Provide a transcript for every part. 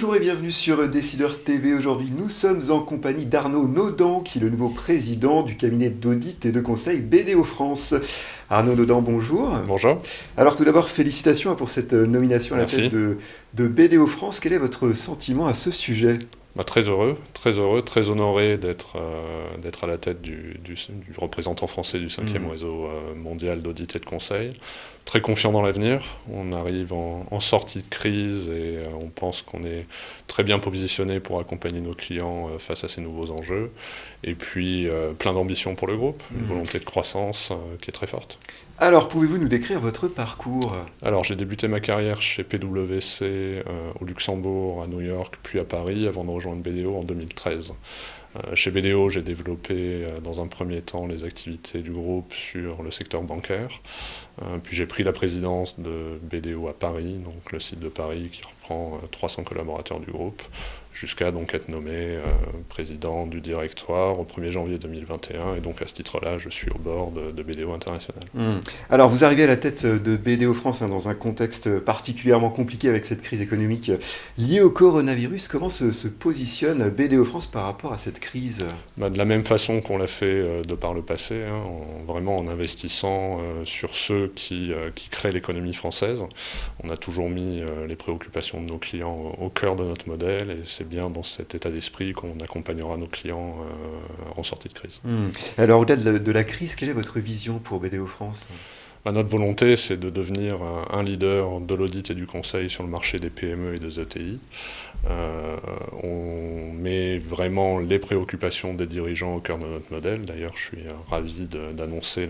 Bonjour et bienvenue sur Décideur TV. Aujourd'hui, nous sommes en compagnie d'Arnaud Naudan, qui est le nouveau président du cabinet d'audit et de conseil BDO France. Arnaud Naudan, bonjour. Bonjour. Alors tout d'abord, félicitations pour cette nomination à la Merci. tête de BDO France. Quel est votre sentiment à ce sujet ? Très heureux, très honoré d'être à la tête du représentant français du 5e réseau mondial d'audit et de conseil. Très confiant dans l'avenir. On arrive en sortie de crise et on pense qu'on est très bien positionné pour accompagner nos clients face à ces nouveaux enjeux. Et puis plein d'ambition pour le groupe, une volonté de croissance qui est très forte. Alors, pouvez-vous nous décrire votre parcours ? Alors, j'ai débuté ma carrière chez PwC au Luxembourg, à New York, puis à Paris, avant de rejoindre BDO en 2013. Chez BDO, j'ai développé dans un premier temps les activités du groupe sur le secteur bancaire. Puis j'ai pris la présidence de BDO à Paris, donc le site de Paris qui reprend 300 collaborateurs du groupe, jusqu'à donc être nommé président du directoire au 1er janvier 2021. Et donc à ce titre-là, je suis au bord de BDO International. Alors vous arrivez à la tête de BDO France dans un contexte particulièrement compliqué avec cette crise économique liée au coronavirus. Comment se positionne BDO France par rapport à cette crise ? De la même façon qu'on l'a fait de par le passé, vraiment en investissant sur ceux qui créent l'économie française. On a toujours mis les préoccupations de nos clients au cœur de notre modèle et c'est bien dans cet état d'esprit qu'on accompagnera nos clients en sortie de crise. Alors au-delà de la crise, quelle est votre vision pour BDO France ? Notre volonté, c'est de devenir un leader de l'audit et du conseil sur le marché des PME et des ETI. On met vraiment les préoccupations des dirigeants au cœur de notre modèle. D'ailleurs, je suis ravi d'annoncer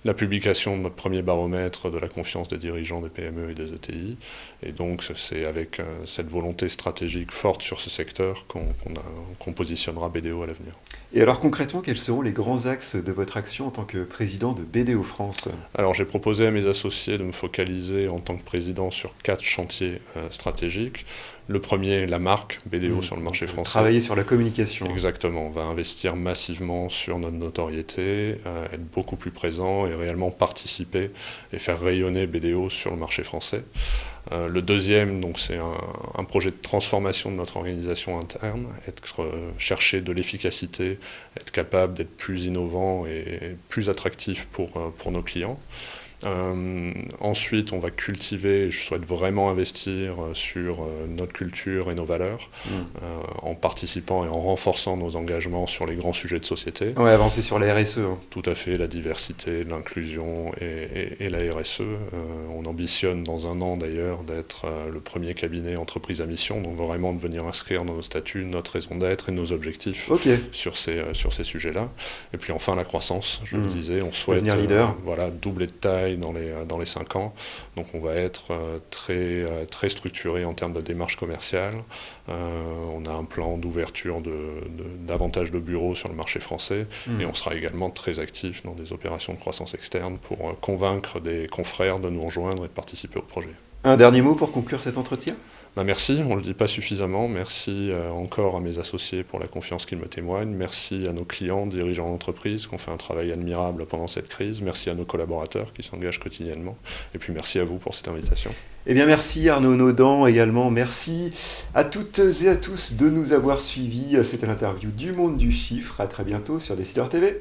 la publication de notre premier baromètre de la confiance des dirigeants des PME et des ETI. Et donc, c'est avec cette volonté stratégique forte sur ce secteur qu'on positionnera BDO à l'avenir. Et alors concrètement, quels seront les grands axes de votre action en tant que président de BDO France ? Alors j'ai proposé à mes associés de me focaliser en tant que président sur 4 chantiers stratégiques. Le premier, la marque BDO sur le marché français. Travailler sur la communication. Exactement, on va investir massivement sur notre notoriété, être beaucoup plus présent et réellement participer et faire rayonner BDO sur le marché français. Le deuxième, donc, c'est un projet de transformation de notre organisation interne, chercher de l'efficacité, être capable d'être plus innovant et plus attractif pour nos clients. Ensuite, on va cultiver, je souhaite vraiment investir sur notre culture et nos valeurs, en participant et en renforçant nos engagements sur les grands sujets de société. Ouais, avancer sur la RSE. Tout à fait, la diversité, l'inclusion et la RSE. On ambitionne dans un an d'ailleurs d'être le premier cabinet entreprise à mission, donc vraiment de venir inscrire dans nos statuts notre raison d'être et nos objectifs sur ces sujets-là. Et puis enfin la croissance, je le disais, on souhaite devenir leader. Doubler de taille dans les 5 ans. Donc on va être très structuré en termes de démarche commerciale. On a un plan d'ouverture davantage de bureaux sur le marché français et on sera également très actif dans des opérations de croissance externe pour convaincre des confrères de nous rejoindre et de participer au projet. Un dernier mot pour conclure cet entretien ? Merci, on ne le dit pas suffisamment. Merci encore à mes associés pour la confiance qu'ils me témoignent. Merci à nos clients, dirigeants d'entreprise qui ont fait un travail admirable pendant cette crise. Merci à nos collaborateurs qui s'engagent quotidiennement. Et puis merci à vous pour cette invitation. Eh bien merci Arnaud Naudan également. Merci à toutes et à tous de nous avoir suivis. C'était l'interview du Monde du Chiffre. À très bientôt sur Décideur TV.